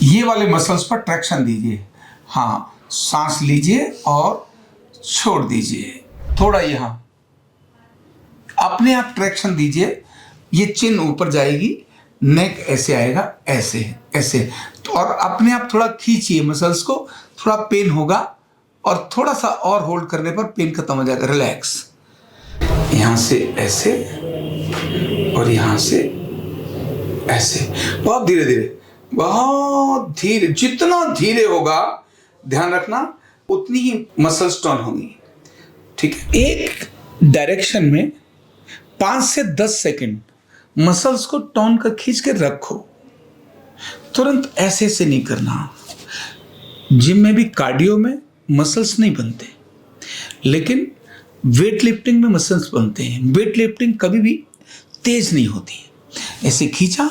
ये वाले मसल्स पर ट्रैक्शन दीजिए। हाँ, सांस लीजिए और छोड़ दीजिए। थोड़ा यहाँ अपने आप ट्रैक्शन दीजिए। ये चिन ऊपर जाएगी, नेक ऐसे आएगा, ऐसे ऐसे। तो और अपने आप थोड़ा खींचिए मसल्स को, थोड़ा पेन होगा और थोड़ा सा और होल्ड करने पर पेन खत्म हो जाएगा। रिलैक्स। यहाँ से ऐसे और यहाँ से ऐसे, बहुत धीरे धीरे, बहुत धीरे। जितना धीरे होगा, ध्यान रखना, उतनी ही मसल्स टर्न होंगी। ठीक है। एक डायरेक्शन में 5 से 10 सेकंड मसल्स को टर्न कर खींच के रखो। तुरंत ऐसे से नहीं करना। जिम में भी कार्डियो में मसल्स नहीं बनते, लेकिन वेट लिफ्टिंग में मसल्स बनते हैं। वेट लिफ्टिंग कभी भी तेज नहीं होती। ऐसे खींचा,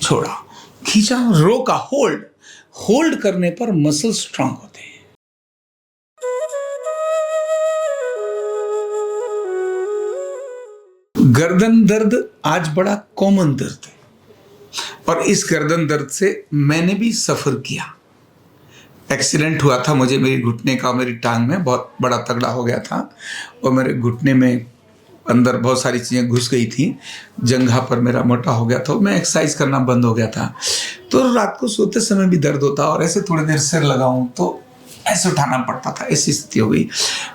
छोड़ा, खींचा, रोका, होल्ड करने पर मसल स्ट्रांग होते हैं। गर्दन दर्द आज बड़ा कॉमन दर्द है, और इस गर्दन दर्द से मैंने भी सफर किया। एक्सीडेंट हुआ था मुझे मेरी घुटने का, मेरी टांग में बहुत बड़ा तगड़ा हो गया था, और मेरे घुटने में अंदर बहुत सारी चीज़ें घुस गई थी। जंघा पर मेरा मोटा हो गया था, मैं एक्सरसाइज करना बंद हो गया था। तो रात को सोते समय भी दर्द होता, और ऐसे थोड़ी देर सिर लगाऊं तो ऐसे उठाना पड़ता था। ऐसी स्थिति हो गई।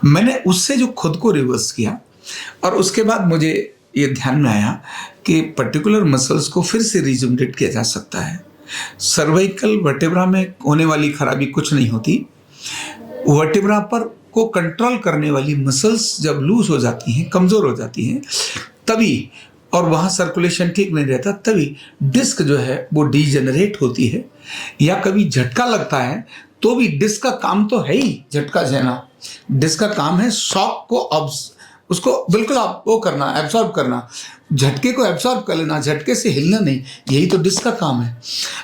मैंने उससे जो खुद को रिवर्स किया, और उसके बाद मुझे ये ध्यान में आया कि पर्टिकुलर मसल्स को फिर से रिजुमिनेट किया जा सकता है। सर्वाइकल वर्टेब्रा में होने वाली खराबी कुछ नहीं होती। वर्टेब्रा पर को कंट्रोल करने वाली मसल्स जब लूज हो जाती हैं, कमज़ोर हो जाती हैं, तभी, और वहाँ सर्कुलेशन ठीक नहीं रहता, तभी डिस्क जो है वो डीजेनरेट होती है। या कभी झटका लगता है तो भी डिस्क का काम तो है ही झटका देना। डिस्क का काम है शॉक को उसको बिल्कुल आप वो करना, एब्जॉर्ब करना, झटके को एब्जॉर्ब कर लेना, झटके से हिलना नहीं। यही तो डिस्क का काम है।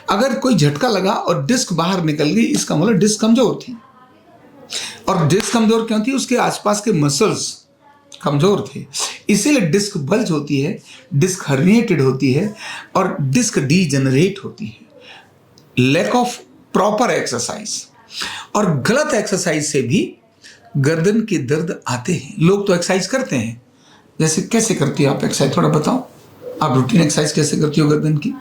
अगर कोई झटका लगा और डिस्क बाहर निकल गई, इसका मतलब डिस्क कमजोर थी। और डिस्क कमजोर क्यों थी? उसके आसपास के मसल्स कमजोर थे, इसीलिए डिस्क बल्ज होती है, डिस्क हर्निएटेड होती है, और डिस्क डीजेनरेट होती है। लैक ऑफ प्रॉपर एक्सरसाइज और गलत एक्सरसाइज से भी गर्दन के दर्द आते हैं। लोग तो एक्सरसाइज करते हैं, जैसे कैसे करती हो आप एक्सरसाइज? थोड़ा बताओ, आप रूटीन एक्सरसाइज कैसे करती हो गर्दन की?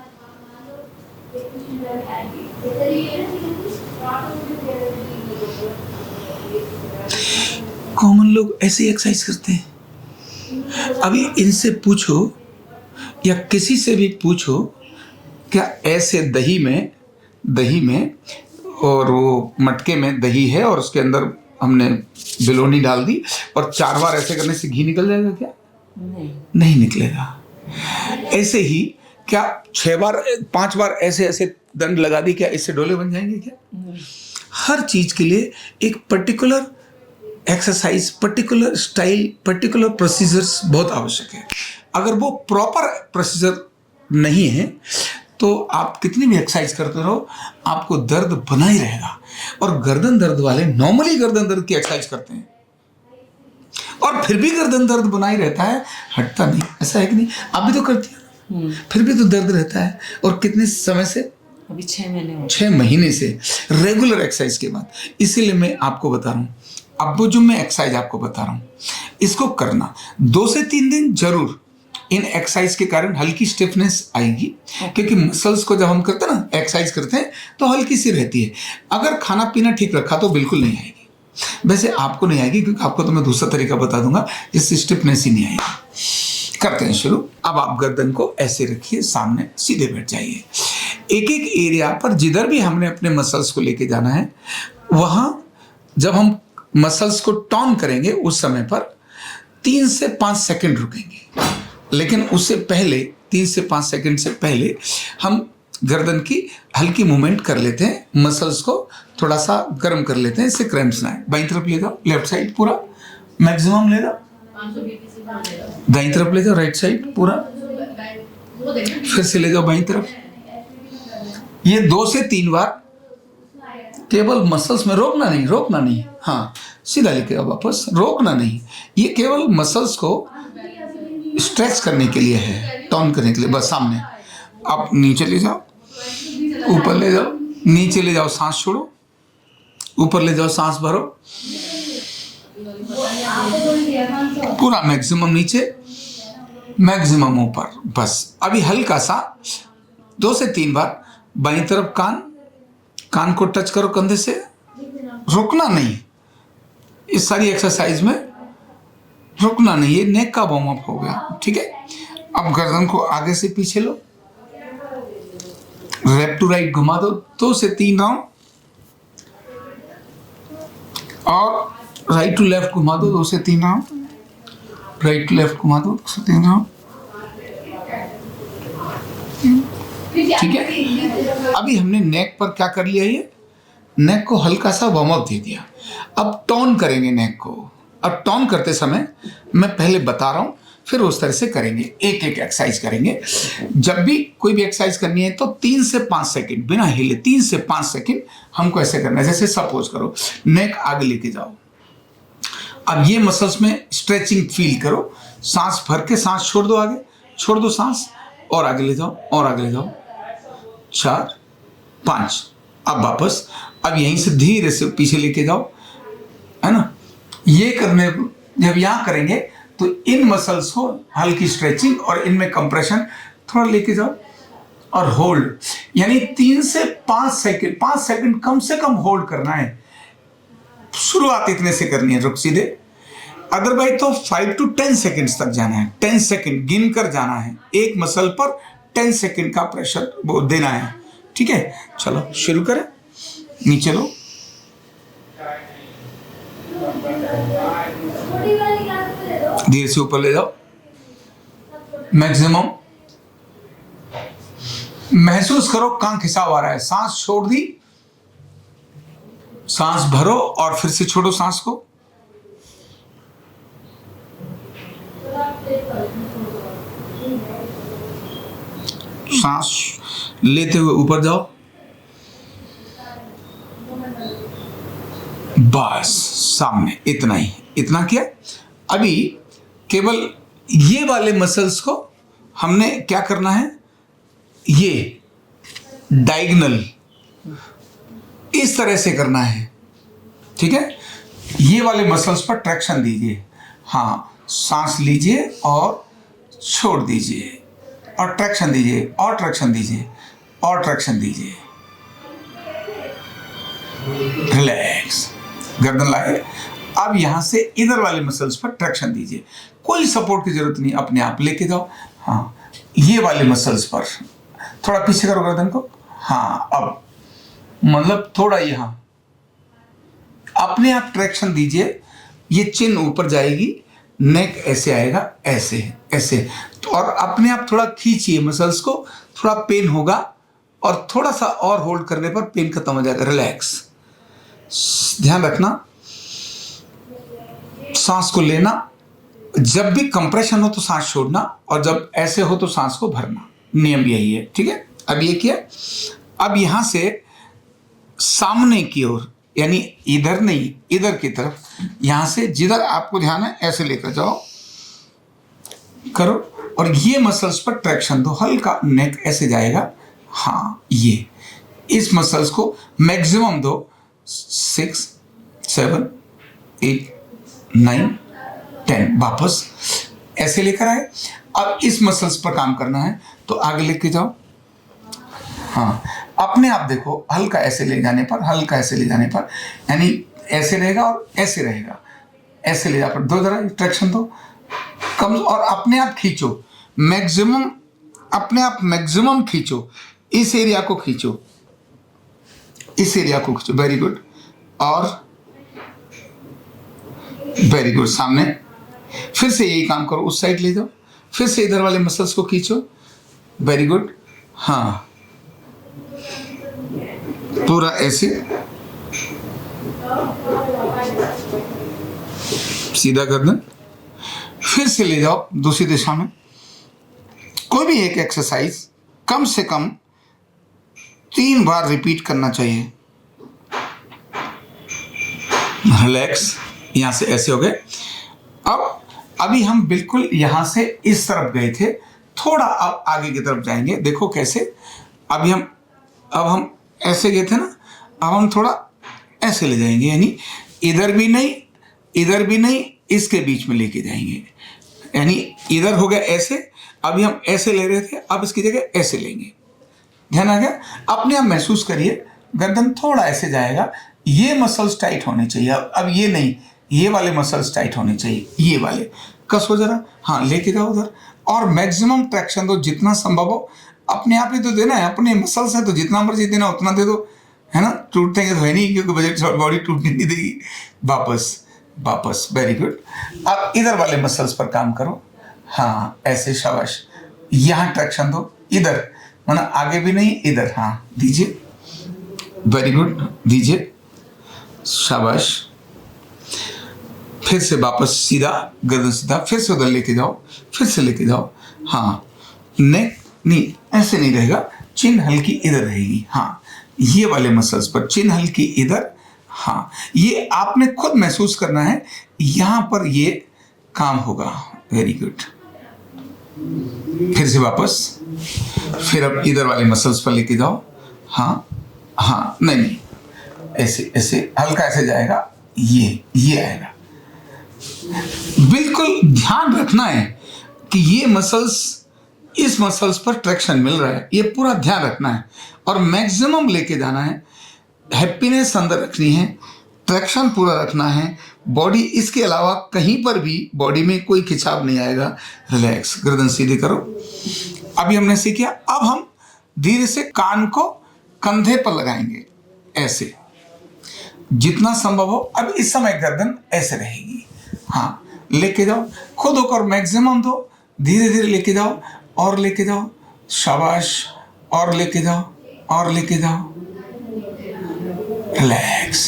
कॉमन लोग ऐसे ही एक्सरसाइज करते हैं। अभी इनसे पूछो या किसी से भी पूछो, क्या ऐसे दही में और वो मटके में दही है और उसके अंदर हमने बिलोनी डाल दी और 4 बार ऐसे करने से घी निकल जाएगा क्या? नहीं निकलेगा। ऐसे ही क्या 6 बार 5 बार ऐसे ऐसे दंड लगा दी, क्या इससे डोले बन जाएंगे क्या? हर चीज के लिए एक particular exercise, particular style, particular procedures बहुत आवश्यक है। अगर वो प्रॉपर प्रोसीजर नहीं है तो आप कितनी भी एक्सरसाइज करते रहो, आपको दर्द बना ही रहेगा। और गर्दन दर्द वाले नॉर्मली गर्दन दर्द की एक्सरसाइज करते हैं और फिर भी गर्दन दर्द बना ही रहता है, हटता नहीं। ऐसा है कि नहीं? आप भी तो करती हो, फिर भी तो दर्द रहता है। और कितने समय से? अभी 6 महीने से रेगुलर एक्सरसाइज के बाद। इसीलिए मैं आपको बता रहा हूँ, अब वो जो मैं एक्सरसाइज आपको बता रहा हूँ, इसको करना 2 से 3 दिन जरूर। इन एक्सरसाइज के कारण हल्की स्टिफनेस आएगी, क्योंकि मसल्स को जब हम करते हैं ना, एक्सरसाइज करते हैं तो हल्की सी रहती है। अगर खाना पीना ठीक रखा तो बिल्कुल नहीं आएगी। वैसे आपको नहीं आएगी, क्योंकि आपको तो मैं दूसरा तरीका बता दूंगा जिससे स्टिफनेस ही नहीं आएगी। करते हैं शुरू। अब आप गर्दन को ऐसे रखिए, सामने सीधे बैठ जाइए। एक एक एरिया पर जिधर भी हमने अपने मसल्स को लेके जाना है, वहां जब हम मसल्स को टर्न करेंगे उस समय पर 3 से 5 सेकंड रुकेंगे। लेकिन उससे पहले 3 से 5 सेकंड से पहले हम गर्दन की हल्की मूवमेंट कर लेते हैं, मसल्स को थोड़ा सा गर्म कर लेते हैं, इससे क्रैम्प्स ना आए। बाईं तरफ ले जाओ, लेफ्ट साइड पूरा मैक्सिमम ले जाओ, दाईं तरफ ले जाओ, राइट साइड पूरा, फिर से ले जाओ बाईं तरफ। ये 2 से 3 बार केवल मसल्स में, रोकना नहीं, हाँ सीधा लेके आओ वापस, रोकना नहीं। ये केवल मसल्स को स्ट्रेच करने के लिए है, टर्न करने के लिए। बस सामने आप नीचे ले जाओ, ऊपर ले जाओ, नीचे ले जाओ, सांस छोड़ो, ऊपर ले जाओ, सांस भरो, पूरा मैक्सिमम नीचे, मैक्सिमम ऊपर। बस अभी हल्का सा 2 से 3 बार बाईं तरफ कान को टच करो कंधे से, रुकना नहीं। इस सारी एक्सरसाइज में रुकना नहीं, ये नेक का वार्म अप हो गया। ठीक है, अब गर्दन को आगे से पीछे लो, लेफ्ट टू राइट घुमा दो 2 से 3 राउंड, और राइट टू लेफ्ट घुमा दो 2 से 3 राउंड, राइट टू लेफ्ट घुमा दो 2 से 3 राउंड। ठीक है, अभी हमने नेक पर क्या कर लिया, ये नेक को हल्का सा वार्म अप दे दिया। अब टर्न करेंगे नेक को। अब टर्न करते समय मैं पहले बता रहा हूं, फिर उस तरह से करेंगे, एक एक एक्सरसाइज करेंगे। जब भी कोई भी एक्सरसाइज करनी है तो 3 से 5 सेकंड बिना हिले, 3 से 5 सेकंड हमको ऐसे करना है। जैसे सपोज करो नेक आगे लेके जाओ, अब ये मसल्स में स्ट्रेचिंग फील करो, सांस भर के सांस छोड़ दो, आगे छोड़ दो सांस, और आगे ले जाओ, और आगे ले जाओ, 4 5, अब वापस, अब यहीं से धीरे से पीछे लेके जाओ, है ना। ये करने जब यहाँ करेंगे तो इन मसल्स को हल्की स्ट्रेचिंग और इनमें कंप्रेशन थोड़ा लेके जाओ और होल्ड, यानी 3 से 5 सेकंड, 5 सेकंड कम से कम होल्ड करना है। शुरुआत इतने से करनी है, रुक सीधे, अदरवाइज तो 5 to 10 सेकंड्स तक जाना है। 10 सेकंड गिन कर जाना है, एक मसल पर 10 सेकंड का प्रेशर वो देना है। ठीक है, चलो शुरू करें। नीचे लो, धीरे से ऊपर ले जाओ, मैक्सिमम महसूस करो कान खिंचाव आ रहा है। सांस छोड़ दी, सांस भरो और फिर से छोड़ो सांस को, सांस लेते हुए ऊपर जाओ, बस सामने, इतना ही, इतना किया। अभी केवल ये वाले मसल्स को हमने क्या करना है, ये डायगोनल इस तरह से करना है। ठीक है, ये वाले मसल्स पर ट्रैक्शन दीजिए। हाँ, सांस लीजिए और छोड़ दीजिए, और ट्रैक्शन दीजिए, और ट्रैक्शन दीजिए, और ट्रैक्शन दीजिए। रिलैक्स, गर्दन लाए। अब यहां से इधर वाले मसल्स पर ट्रैक्शन दीजिए, कोई सपोर्ट की जरूरत नहीं, अपने आप लेके जाओ। हाँ, ये वाले मसल्स पर थोड़ा पीछे करो गर्दन को। हाँ, अब मतलब थोड़ा यहां अपने आप ट्रैक्शन दीजिए, ये चिन ऊपर जाएगी, नेक ऐसे आएगा, ऐसे ऐसे, तो और अपने आप थोड़ा खींचिए मसल्स को, थोड़ा पेन होगा और थोड़ा सा और होल्ड करने पर पेन खत्म हो जाएगा। रिलैक्स, ध्यान रखना, सांस को लेना, जब भी कंप्रेशन हो तो सांस छोड़ना, और जब ऐसे हो तो सांस को भरना। नियम यही है। ठीक है, अब ये किया। अब यहां से सामने की ओर, यानी इधर नहीं, इधर की तरफ, यहां से जिधर आपको ध्यान है ऐसे लेकर जाओ, करो, और ये मसल्स पर ट्रैक्शन दो, हल्का नेक ऐसे जाएगा। हाँ, ये इस मसल्स को मैक्सिमम दो, 6 7 8 9 10, वापस ऐसे लेकर आए। अब इस मसल्स पर काम करना है तो आगे लेके जाओ। हाँ, अपने आप देखो, हल्का ऐसे ले जाने पर, हल्का ऐसे ले जाने पर, यानी ऐसे रहेगा और ऐसे रहेगा, ऐसे ले जा पर दो, जरा ट्रैक्शन दो कम, और अपने आप खींचो मैक्सिमम, अपने आप मैक्सिमम खींचो, इस एरिया को खींचो, इस एरिया को खींचो। वेरी गुड, और वेरी गुड, सामने फिर से यही काम करो, उस साइड ले जाओ, फिर से इधर वाले मसल्स को खींचो। वेरी गुड, हाँ, पूरा ऐसे सीधा गर्दन, फिर से ले जाओ दूसरी दिशा में। कोई भी एक एक्सरसाइज कम से कम 3 बार रिपीट करना चाहिए। रिलैक्स, यहां से ऐसे हो गए। अब अभी हम बिल्कुल यहां से इस तरफ गए थे, थोड़ा अब आगे की तरफ जाएंगे। देखो कैसे, अब हम ऐसे गए थे ना, अब हम थोड़ा ऐसे ले जाएंगे, यानी इधर भी नहीं इधर भी नहीं, इसके बीच में लेके जाएंगे, यानी इधर हो गया ऐसे, अभी हम ऐसे ले रहे थे, अब इसकी जगह ऐसे लेंगे। ध्यान आ गया? अपने आप महसूस करिए, गर्दन थोड़ा ऐसे जाएगा, ये मसल्स टाइट होने चाहिए, अब ये नहीं, ये वाले मसल्स टाइट होने चाहिए, ये वाले कस हो जरा, हाँ लेके जाओ उधर, और मैक्सिमम ट्रैक्शन दो जितना संभव हो। अपने आप ही तो देना है, अपने मसल्स है तो जितना मर्जी देना उतना दे दो, है ना। टूटेंगे तो है नहीं, क्योंकि बजट बॉडी टूटने नहीं देगी। वापस वापस, वेरी गुड। अब इधर वाले मसल्स पर काम करो, हाँ ऐसे, शाबाश। यहाँ ट्रैक्शन दो, इधर माना आगे भी नहीं, इधर, हाँ दीजिए, वेरी गुड, दीजिए, शाबाश। फिर से वापस सीधा, गर्दन सीधा, फिर से उधर लेके जाओ, फिर से लेके जाओ, हाँ। नेक नहीं, ऐसे नहीं रहेगा, चिन हल्की इधर रहेगी, हाँ ये वाले मसल्स पर चिन हल्की इधर, हाँ ये आपने खुद महसूस करना है, यहां पर ये काम होगा, वेरी गुड। फिर से वापस, फिर अब इधर वाले मसल्स पर लेके जाओ, हाँ हाँ, नहीं ऐसे ऐसे हल्का ऐसे जाएगा, ये आएगा। बिल्कुल ध्यान रखना है कि ये मसल्स, इस मसल्स पर ट्रैक्शन मिल रहा है, ये पूरा ध्यान रखना है और मैक्सिमम लेके जाना है। हैप्पीनेस अंदर रखनी है, ट्रैक्शन पूरा रखना है, बॉडी इसके अलावा कहीं पर भी बॉडी में कोई खिंचाव नहीं आएगा। रिलैक्स, गर्दन सीधी करो। अभी हमने सीख किया, अब हम धीरे से कान को कंधे पर लगाएंगे, ऐसे जितना संभव हो। अब इस समय गर्दन ऐसे रहेगी, हाँ लेके जाओ, खुद होकर मैक्सिमम दो, धीरे धीरे लेके जाओ, और लेके जाओ, शाबाश, और लेके जाओ, और लेके जाओ, रिलैक्स।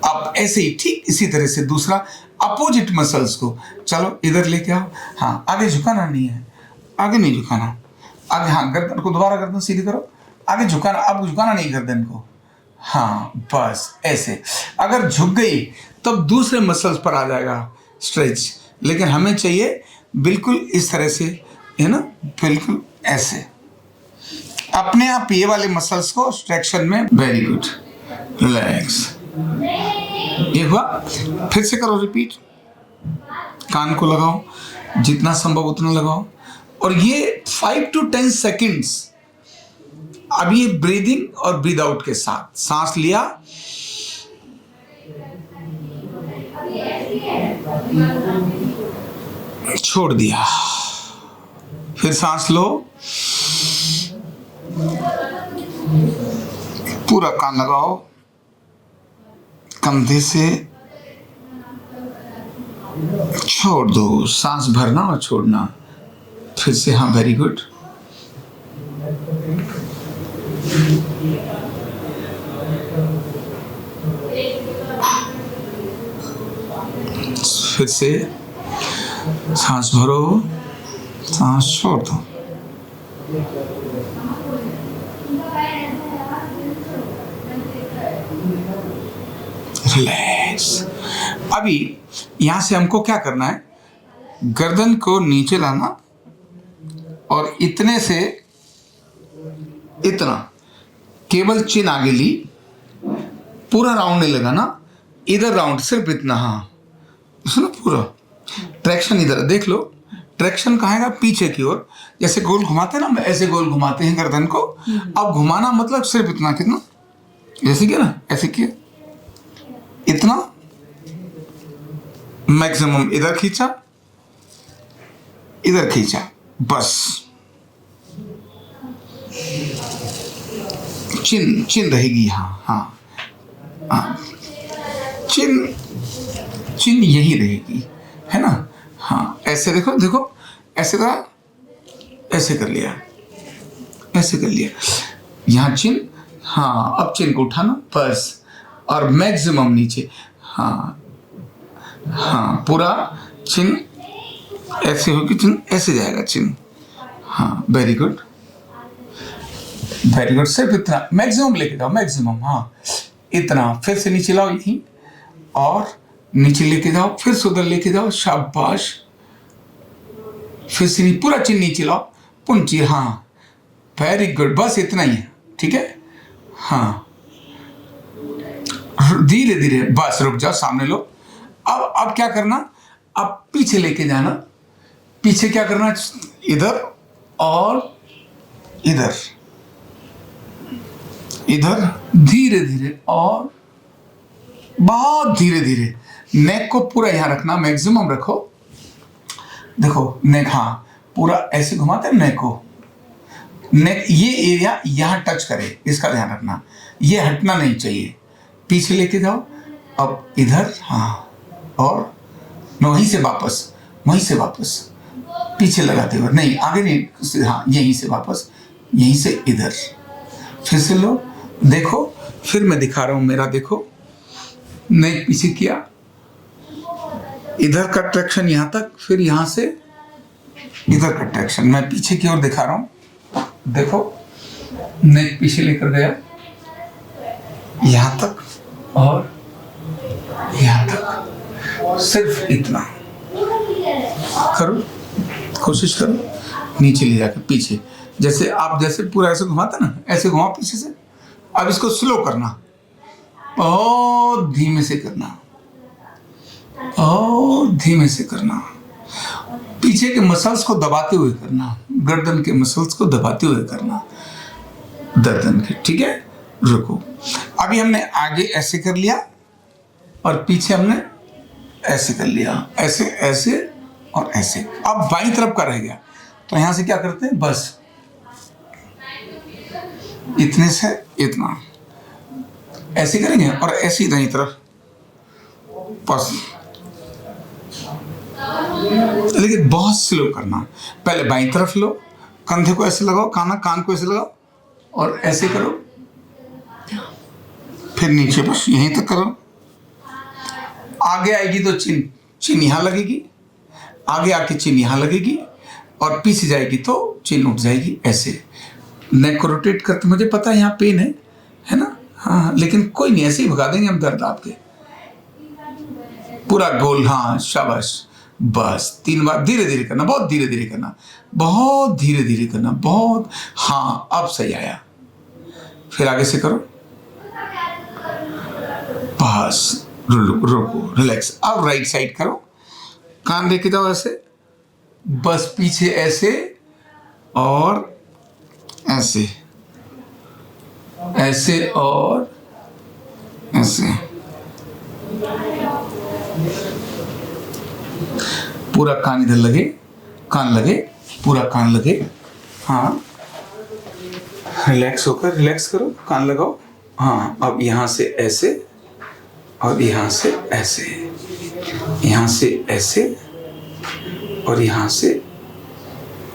अब ऐसे ही ठीक इसी तरह से दूसरा अपोजिट मसल्स को, चलो इधर लेके आओ, हाँ आगे झुकाना नहीं है, आगे नहीं झुकाना, आगे, हाँ गर्दन को दोबारा, गर्दन सीधी करो, आगे झुकाना, अब झुकाना नहीं गर्दन को, हाँ बस ऐसे। अगर झुक गई तब दूसरे मसल्स पर आ जाएगा स्ट्रेच, लेकिन हमें चाहिए बिल्कुल इस तरह से, है ना, बिल्कुल ऐसे, अपने आप ये वाले मसल्स को ट्रैक्शन में, वेरी गुड, रिलैक्स। ये हुआ, फिर से करो, रिपीट। कान को लगाओ, जितना संभव उतना लगाओ, और ये 5 to 10 सेकेंड्स। अब ये ब्रीदिंग और ब्रीद आउट के साथ, सांस लिया, छोड़ दिया, फिर सांस लो, पूरा कान लगाओ, कंधे से छोड़ दो, सांस भरना और छोड़ना, फिर से, हाँ वेरी गुड। फिर से सांस भरो, सांस छोड़ दो, रिलैक्स। अभी यहां से हमको क्या करना है, गर्दन को नीचे लाना और इतने से इतना, केवल चिन आगे ली, पूरा राउंड नहीं लगाना, इधर राउंड सिर्फ इतना, हाँ सुनो, पूरा ट्रैक्शन इधर देख लो, ट्रैक्शन कहाँ है, पीछे की ओर, जैसे गोल घुमाते हैं ना, ऐसे गोल घुमाते हैं गर्दन को। अब घुमाना मतलब सिर्फ इतना, कितना, जैसे किया ना, ऐसे किया, इतना, मैक्सिमम इधर खींचा, इधर खींचा, बस। चिन, चिन रहेगी, हाँ हाँ हाँ, चिन, चिन यही रहेगी, है ना, हाँ ऐसे देखो, देखो ऐसे करा, ऐसे कर लिया, ऐसे कर लिया, यहाँ चिन, हाँ अब चिन को उठाना बस, और मैक्सिमम नीचे, हाँ हाँ पूरा चिन ऐसे होगी, चिन ऐसे जाएगा, चिन, हाँ वेरी गुड, वेरी गुड। सिर्फ इतना, मैक्सिमम लेके जाओ, मैक्सिमम, हाँ इतना। फिर से नीचे लाओ यहीं, और नीचे लेके जाओ, फिर से उधर लेके जाओ, शाबाश। फिर से पूरा चिन नीचे लाओ, पुंची, हाँ वेरी गुड, बस इतना ही है, ठीक है, हाँ धीरे धीरे, बस रुक जाओ, सामने लो। अब क्या करना, अब पीछे लेके जाना। पीछे क्या करना, इधर और इधर, इधर धीरे धीरे और बहुत धीरे धीरे। नेक को पूरा यहां रखना, मैक्सिमम रखो। देखो नेक, हाँ पूरा ऐसे घुमाते हैं नेक को। नेक ये एरिया यहां टच करे, इसका ध्यान रखना, ये हटना नहीं चाहिए। पीछे लेके जाओ, अब इधर, हाँ, और वहीं से वापस, वहीं से वापस, पीछे लगाते हुए, नहीं आगे नहीं, हाँ यहीं से वापस, यहीं से इधर, फिर से लो। देखो फिर मैं दिखा रहा हूं मेरा, देखो नेक पीछे किया, इधर का ट्रैक्शन यहां तक, फिर यहां से इधर का ट्रैक्शन, मैं पीछे की ओर दिखा रहा हूं। देखो नेक पीछे लेकर गया यहां तक और यहां तक, सिर्फ इतना करो, कोशिश करो, नीचे ले जाकर पीछे, जैसे आप जैसे पूरा ऐसे घुमाते ना, ऐसे घुमाओ पीछे से। अब इसको स्लो करना, बहुत धीमे से करना, और धीमे से करना, पीछे के मसल्स को दबाते हुए करना, गर्दन के मसल्स को दबाते हुए करना, गर्दन के, ठीक है। रुको, अभी हमने आगे ऐसे कर लिया और पीछे हमने ऐसे कर लिया, ऐसे ऐसे और ऐसे। अब बाईं तरफ का रह गया, तो यहां से क्या करते हैं, बस इतने से इतना ऐसे करेंगे और ऐसे दाईं तरफ, बस। लेकिन बहुत स्लो करना, पहले बाईं तरफ लो, कंधे को ऐसे लगाओ, कान को ऐसे लगाओ और ऐसे करो, फिर नीचे, बस यहीं तक करो। आगे आएगी तो चिन यहां लगेगी, आगे आके चिन यहां लगेगी, और पीछे जाएगी तो चिन उठ जाएगी, ऐसे। नेक को रोटेट करते, मुझे पता है यहाँ पेन है ना, हाँ, लेकिन कोई नहीं, ऐसे ही भगा देंगे हम दर्द आपके, पूरा गोल, हाँ शाबाश, बस 3 बार धीरे धीरे करना, बहुत धीरे धीरे करना, बहुत धीरे धीरे करना, बहुत, हाँ अब सही आया। फिर आगे से करो, बस रुको, रिलैक्स। अब राइट साइड करो, कान लेके जाओ ऐसे, बस पीछे ऐसे और ऐसे, ऐसे और ऐसे, पूरा कान इधर लगे, कान लगे, पूरा कान लगे, हाँ रिलैक्स होकर, रिलैक्स करो, कान लगाओ, हाँ। अब यहाँ से ऐसे और यहाँ से ऐसे, यहाँ से ऐसे और यहाँ से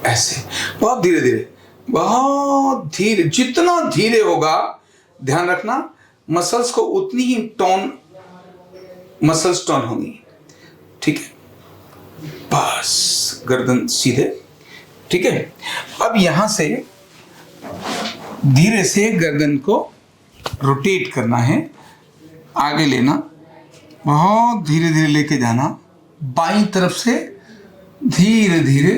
ऐसे, बहुत धीरे धीरे, बहुत धीरे, जितना धीरे होगा ध्यान रखना, मसल्स को उतनी ही मसल्स टोन होंगी, ठीक है। बस गर्दन सीधे, ठीक है। अब यहां से धीरे से गर्दन को रोटेट करना है, आगे लेना, बहुत धीरे धीरे लेके जाना, बाईं तरफ से धीरे धीरे,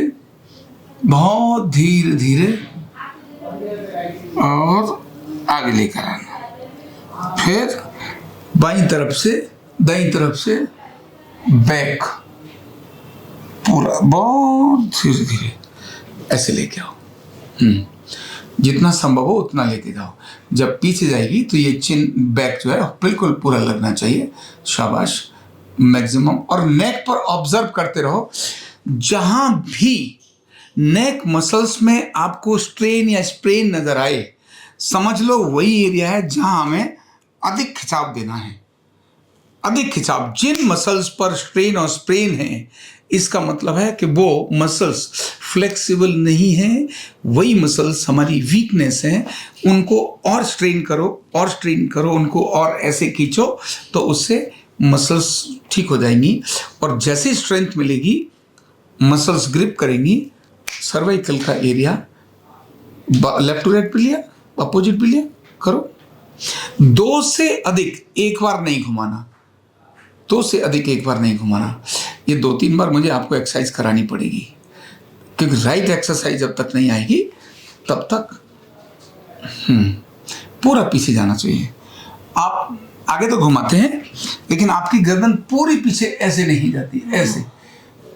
बहुत धीरे धीरे, और आगे लेकर आना, फिर बाईं तरफ से दाईं तरफ से बैक, पूरा बहुत धीरे धीरे ऐसे लेके आओ, जितना संभव हो उतना लेके जाओ। जब पीछे जाएगी तो ये चिन बैक जो है बिल्कुल पूरा लगना चाहिए, शाबाश, मैक्सिमम। और नेक पर ऑब्जर्व करते रहो, जहां भी नेक मसल्स में आपको स्ट्रेन या स्प्रेन नजर आए, समझ लो वही एरिया है जहां हमें अधिक खिंचाव देना है। अधिक खिंचाव, जिन मसल्स पर स्ट्रेन और स्प्रेन है, इसका मतलब है कि वो मसल्स फ्लेक्सिबल नहीं है, वही मसल्स हमारी वीकनेस है। उनको और स्ट्रेन करो, और स्ट्रेन करो, उनको और ऐसे खींचो, तो उससे मसल्स ठीक हो जाएंगी। और जैसे स्ट्रेंथ मिलेगी, मसल्स ग्रिप करेंगी, सर्वाइकल का एरिया, लेफ्ट टू राइट पे लिया, अपोजिट भी लिया, करो। 2 से अधिक एक बार नहीं घुमाना, 2 से अधिक एक बार नहीं घुमाना। ये 2-3 बार मुझे आपको एक्सरसाइज करानी पड़ेगी, क्योंकि राइट एक्सरसाइज जब तक नहीं आएगी तब तक पूरा पीछे जाना चाहिए। आप आगे तो घुमाते हैं, लेकिन आपकी गर्दन पूरी पीछे ऐसे नहीं जाती, ऐसे,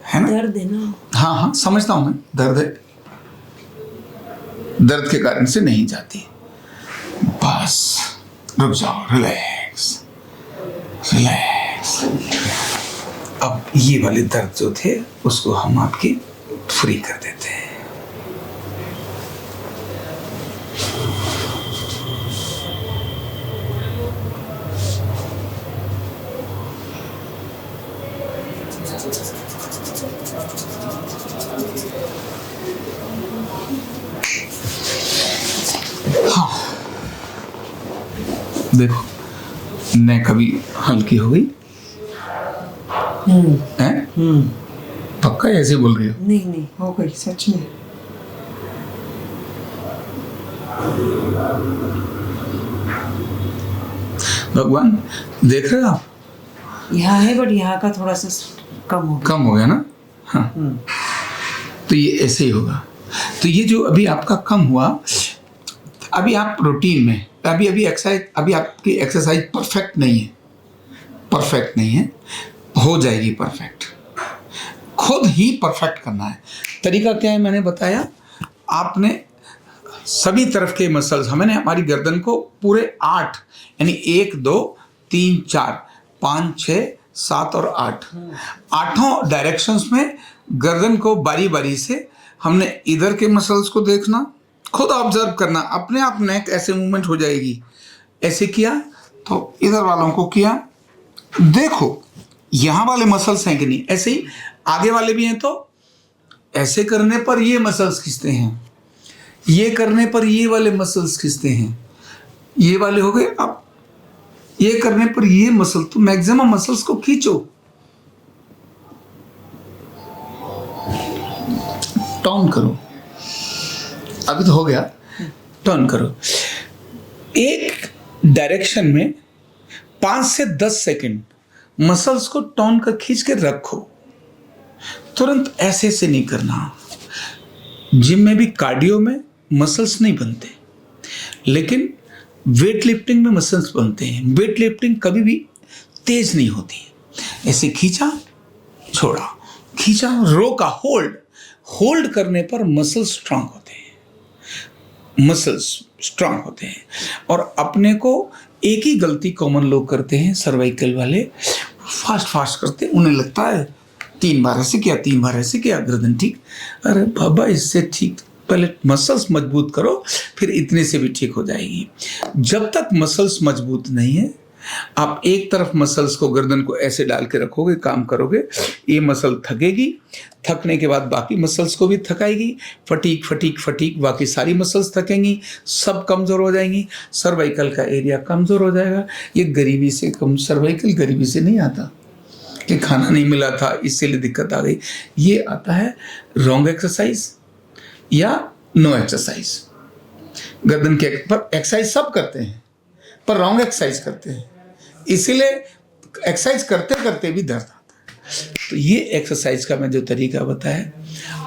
है ना? दर्द है ना? हाँ हाँ, समझता हूं मैं, दर्द है, दर्द के कारण से नहीं जाती। बस रुक जाओ, रिलैक्स रिलैक्स। अब ये वाले दर्द जो थे उसको हम आपकी फ्री कर देते हैं। हाँ, देखो नेक अभी हल्की हो गई है? पक्का ऐसे बोल रही हो? नहीं नहीं, हो गई सच में। भगवान देख रहे हो आप? यहाँ है बट यहाँ का थोड़ा सा कम हो गया। कम हो गया ना? हाँ। तो ये ऐसे ही होगा। तो ये जो अभी आपका कम हुआ, अभी आप रूटीन में, अभी एक्सरसाइज, अभी आपकी एक्सरसाइज परफेक्ट नहीं है, परफेक्ट नहीं है, हो जाएगी परफेक्ट। खुद ही परफेक्ट करना है। तरीका क्या है मैंने बताया, आपने सभी तरफ के मसल्स, हमने हमारी गर्दन को पूरे 8 यानी 1 2 3 4 5 6 7 और 8 आठों डायरेक्शंस में गर्दन को बारी बारी से हमने इधर के मसल्स को देखना, खुद ऑब्जर्व करना, अपने आप नेक ऐसे मूवमेंट हो जाएगी। ऐसे किया तो इधर वालों को किया, देखो यहाँ वाले मसल्स हैं कि नहीं, ऐसे ही आगे वाले भी हैं। तो ऐसे करने पर ये मसल्स खींचते हैं, ये करने पर ये वाले मसल्स खींचते हैं, ये वाले हो गए। अब ये करने पर ये मसल, तो मैक्सिमम मसल्स को खींचो, टर्न करो। अभी तो हो गया, टर्न करो। एक डायरेक्शन में 5 से 10 सेकंड मसल्स को टर्न कर खींच के रखो, तुरंत ऐसे से नहीं करना। जिम में भी कार्डियो में मसल्स नहीं बनते, लेकिन वेट लिफ्टिंग में मसल्स बनते हैं। वेट लिफ्टिंग कभी भी तेज नहीं होती। ऐसे खींचा, छोड़ा, खींचा, रोका, होल्ड करने पर मसल्स स्ट्रांग होते हैं, मसल्स स्ट्रांग होते हैं। और अपने को एक ही गलती कॉमन लोग करते हैं, सर्वाइकल वाले फास्ट करते, उन्हें लगता है 3 बार ऐसे किया, 3 बार ऐसे किया, गर्दन ठीक। अरे बाबा, इससे ठीक, पहले मसल्स मजबूत करो, फिर इतने से भी ठीक हो जाएगी। जब तक मसल्स मजबूत नहीं है, आप एक तरफ मसल्स को, गर्दन को ऐसे डाल के रखोगे, काम करोगे, ये मसल थकेगी, थकने के बाद बाकी मसल्स को भी थकाएगी, फटीक, बाकी सारी मसल्स थकेंगी, सब कमज़ोर हो जाएंगी, सर्वाइकल का एरिया कमज़ोर हो जाएगा। ये गरीबी से कम, सर्वाइकल गरीबी से नहीं आता कि खाना नहीं मिला था इसीलिए दिक्कत आ गई। ये आता है रॉन्ग एक्सरसाइज या नो एक्सरसाइज। गर्दन के पर एक्सरसाइज सब करते हैं, पर रॉन्ग एक्सरसाइज करते हैं, इसीलिए एक्सरसाइज करते करते भी दर्द आता है। तो ये एक्सरसाइज का मैं जो तरीका बताया,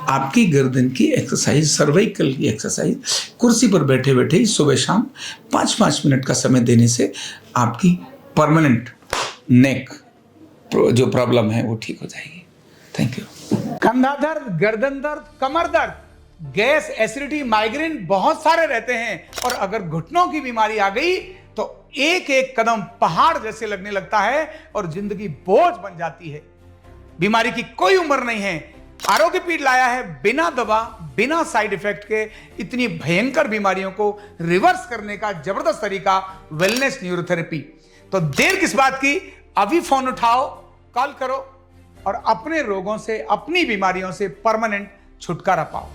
आपकी गर्दन की एक्सरसाइज, सर्वाइकल की एक्सरसाइज, कुर्सी पर बैठे बैठे ही सुबह शाम 5-5 मिनट का समय देने से आपकी परमानेंट नेक जो प्रॉब्लम है वो ठीक हो जाएगी। Thank you. कंधा दर्द, गर्दन दर्द, कमर दर्द, गैस, एसिडिटी, माइग्रेन बहुत सारे रहते हैं, और अगर घुटनों की बीमारी आ गई तो एक एक कदम पहाड़ जैसे लगने लगता है और जिंदगी बोझ बन जाती है। बीमारी की कोई उम्र नहीं है। आरोग्य पीठ लाया है बिना दवा, बिना साइड इफेक्ट के इतनी भयंकर बीमारियों को रिवर्स करने का जबरदस्त तरीका, वेलनेस न्यूरोथेरेपी। तो देर किस बात की, अभी फोन उठाओ, कॉल करो और अपने रोगों से, अपनी बीमारियों से परमानेंट छुटकारा पाओ।